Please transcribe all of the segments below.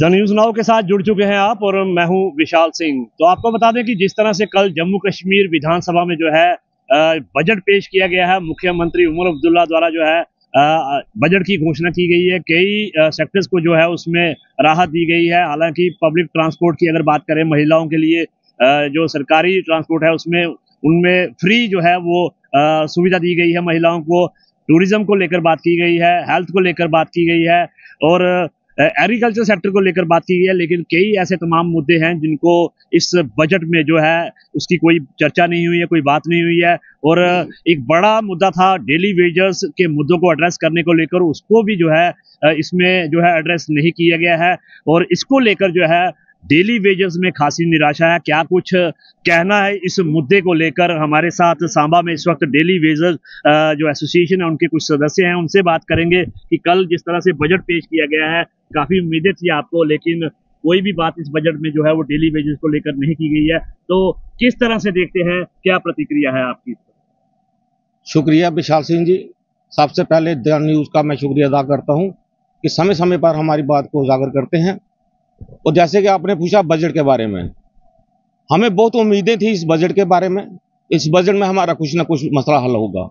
The news now के साथ जुड़ चुके हैं आप और मैं हूं विशाल सिंह। तो आपको बता दें कि जिस तरह से कल जम्मू कश्मीर विधानसभा में जो है बजट पेश किया गया है, मुख्यमंत्री उमर अब्दुल्ला द्वारा जो है बजट की घोषणा की गई है। कई सेक्टर्स को जो है उसमें राहत दी गई है। हालांकि पब्लिक ट्रांसपोर्ट की अगर बात करें, महिलाओं के लिए जो सरकारी ट्रांसपोर्ट है उसमें उनमें फ्री जो है वो सुविधा दी गई है महिलाओं को। टूरिज्म को लेकर बात की गई है, हेल्थ को लेकर बात की गई है और एग्रीकल्चर सेक्टर को लेकर बात की गई है। लेकिन कई ऐसे तमाम मुद्दे हैं जिनको इस बजट में जो है उसकी कोई चर्चा नहीं हुई है, कोई बात नहीं हुई है। और एक बड़ा मुद्दा था डेली वेजर्स के मुद्दों को एड्रेस करने को लेकर, उसको भी जो है इसमें जो है एड्रेस नहीं किया गया है। और इसको लेकर जो है डेली वेजेस में खासी निराशा है। क्या कुछ कहना है इस मुद्दे को लेकर, हमारे साथ सांबा में इस वक्त डेली वेजेस जो एसोसिएशन है उनके कुछ सदस्य हैं, उनसे बात करेंगे कि कल जिस तरह से बजट पेश किया गया है, काफी उम्मीदें थी आपको, लेकिन कोई भी बात इस बजट में जो है वो डेली वेजेस को लेकर नहीं की गई है। तो किस तरह से देखते हैं, क्या प्रतिक्रिया है आपकी? शुक्रिया विशाल सिंह जी। सबसे पहले द न्यूज़ का मैं शुक्रिया अदा करता हूं कि समय समय पर हमारी बात को उजागर करते हैं। और जैसे कि आपने पूछा बजट के बारे में, हमें बहुत उम्मीदें थी इस बजट के बारे में। इस बजट में हमारा कुछ ना कुछ मसला हल होगा।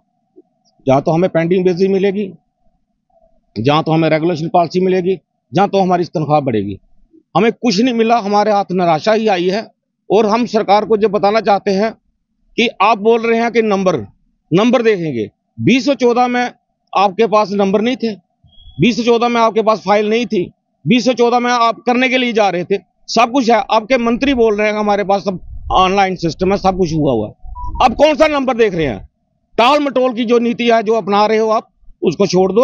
जहाँ तो हमें पेंडिंग बेसिस मिलेगी, जहाँ तो हमें रेगुलेशन पॉलिसी मिलेगी, जहाँ तो हमारी तनख्वाह बढ़ेगी। हमें कुछ नहीं मिला, हमारे हाथ निराशा ही आई है। और हम सरकार को जो बताना चाहते हैं कि आप बोल रहे हैं कि नंबर देखेंगे। 2014 में आपके पास नंबर नहीं थे, 2014 में आपके पास फाइल नहीं थी, 2014 में आप करने के लिए जा रहे थे, सब कुछ है। आपके मंत्री बोल रहे हैं हमारे पास सब ऑनलाइन सिस्टम है, सब कुछ हुआ हुआ है। अब कौन सा नंबर देख रहे हैं? टाल मटोल की जो नीति है जो अपना रहे हो आप, उसको छोड़ दो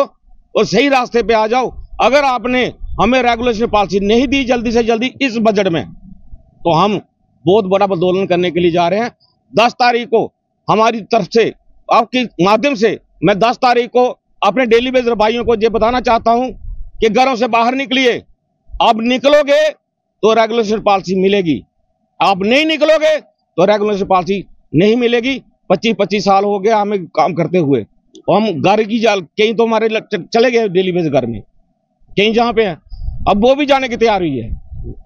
और सही रास्ते पे आ जाओ। अगर आपने हमें रेगुलेशन पॉलिसी नहीं दी जल्दी से जल्दी इस बजट में, तो हम बहुत बड़ा आंदोलन करने के लिए जा रहे हैं। 10 तारीख को हमारी तरफ से, आपके माध्यम से मैं 10 तारीख को अपने डेली बेजर भाइयों को ये बताना चाहता हूं कि घरों से बाहर निकलिए। आप निकलोगे तो रेगुलेशन पॉलिसी मिलेगी, आप नहीं निकलोगे तो रेगुलेशन पॉलिसी नहीं मिलेगी। 25-25 साल हो गए हमें काम करते हुए, और हम घर की जाल कहीं तो हमारे चले गए डेली बेजर घर में, कहीं जहां पे है, अब वो भी जाने की तैयार हुई है।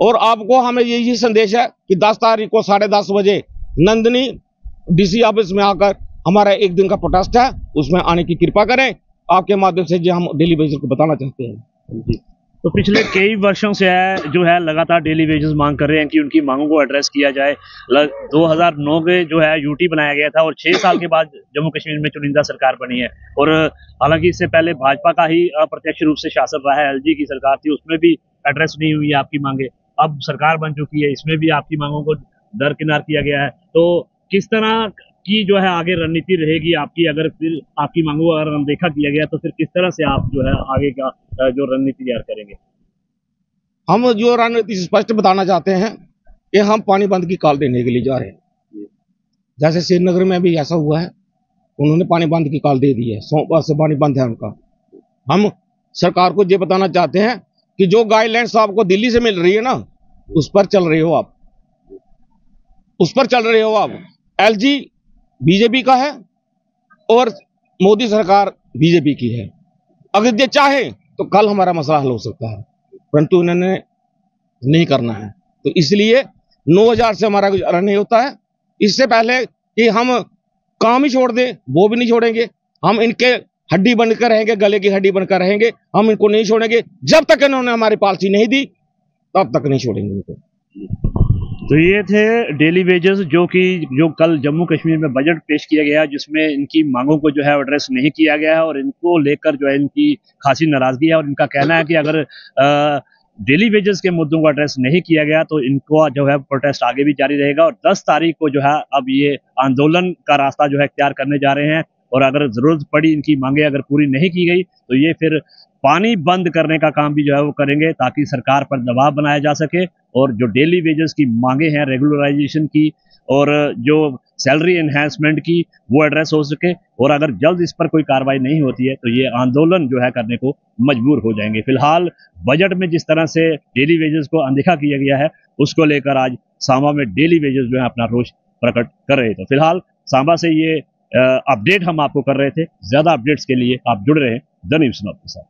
और आपको हमें यही संदेश है कि 10 तारीख को 10:30 बजे नंदनी डीसी ऑफिस में आकर हमारा एक दिन का प्रोटेस्ट है, उसमें आने की कृपा करें। आपके माध्यम से जो हम डेली वेजेस को बताना चाहते हैं। तो पिछले कई वर्षों से जो है लगातार डेली वेजेस मांग कर रहे हैं कि उनकी मांगों को एड्रेस किया जाए। 2009 के जो है यूटी बनाया गया था और 6 साल के बाद जम्मू कश्मीर में चुनिंदा सरकार बनी है। और हालांकि इससे पहले भाजपा का ही अप्रत्यक्ष रूप से शासन रहा है, एलजी की सरकार थी, उसमें भी एड्रेस नहीं हुई आपकी मांगे। अब सरकार बन चुकी है, इसमें भी आपकी मांगों को दरकिनार किया गया है। तो किस तरह की जो है आगे रणनीति रहेगी आपकी? अगर फिर आपकी मांगों को अगर अनदेखा किया गया तो फिर किस तरह से आप जो है आगे का जो रणनीति तैयार करेंगे? हम जो रणनीति स्पष्ट बताना चाहते हैं कि हम पानी बंद की कॉल देने के लिए जा रहे हैं। जैसे श्रीनगर में भी ऐसा हुआ है, उन्होंने पानी बंद की कॉल दे दी है, सोमवार से पानी बंद है उनका। हम सरकार को ये बताना चाहते हैं कि जो गाइडलाइंस आपको दिल्ली से मिल रही है ना, उस पर चल रहे हो आप, उस पर चल रहे हो आप। एलजी बीजेपी का है और मोदी सरकार बीजेपी की है। अगर ये चाहे तो कल हमारा मसला हल हो सकता है, परंतु इन्होंने नहीं करना है। तो इसलिए 9000 से हमारा गुजारा नहीं होता है। इससे पहले कि हम काम ही छोड़ दें, वो भी नहीं छोड़ेंगे। हम इनके हड्डी बनकर रहेंगे, गले की हड्डी बनकर रहेंगे, हम इनको नहीं छोड़ेंगे। जब तक इन्होंने हमारी पॉलिसी नहीं दी तब तक नहीं छोड़ेंगे इनको। तो ये थे डेली वेजेस जो कल जम्मू कश्मीर में बजट पेश किया गया, जिसमें इनकी मांगों को जो है एड्रेस नहीं किया गया है और इनको लेकर जो है इनकी खासी नाराजगी है। और इनका कहना है कि अगर डेली वेजेस के मुद्दों को एड्रेस नहीं किया गया तो इनको जो है प्रोटेस्ट आगे भी जारी रहेगा। और 10 तारीख को जो है अब ये आंदोलन का रास्ता जो है इख्तियार करने जा रहे हैं। और अगर जरूरत पड़ी, इनकी मांगे अगर पूरी नहीं की गई तो ये फिर पानी बंद करने का काम भी जो है वो करेंगे, ताकि सरकार पर दबाव बनाया जा सके और जो डेली वेजेस की मांगे हैं, रेगुलराइजेशन की और जो सैलरी एनहांसमेंट की, वो एड्रेस हो सके। और अगर जल्द इस पर कोई कार्रवाई नहीं होती है तो ये आंदोलन जो है करने को मजबूर हो जाएंगे। फिलहाल बजट में जिस तरह से डेली वेजेस को अनदेखा किया गया है, उसको लेकर आज सांबा में डेली वेजेस जो है अपना रोष प्रकट कर रहे थे। फिलहाल सांबा से ये अपडेट हम आपको कर रहे थे। ज्यादा अपडेट्स के लिए आप जुड़ रहे हैं द न्यूज़ नाउ के साथ।